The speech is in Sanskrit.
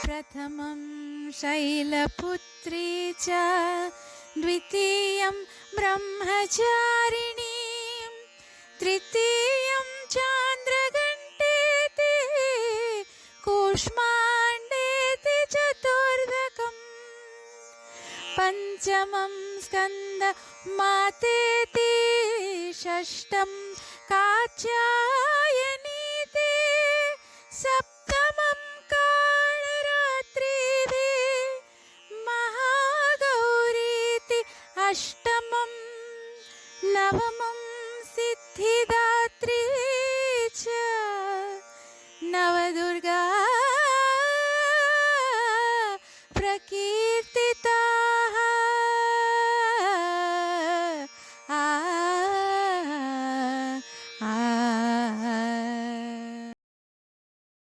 प्रथमं शैलपुत्री च द्वितीयं ब्रह्मचारिणी तृतीयं चान्द्रघण्टेति कूष्माण्डेति चतुर्दकम् पञ्चमं स्कन्दमातेति षष्ठं कात्यायनीति सप्तमं कालरात्रिः महागौरीति अष्टमं नवमं सिद्धिदात्री च नवदुर्गा प्रकीर्तिता।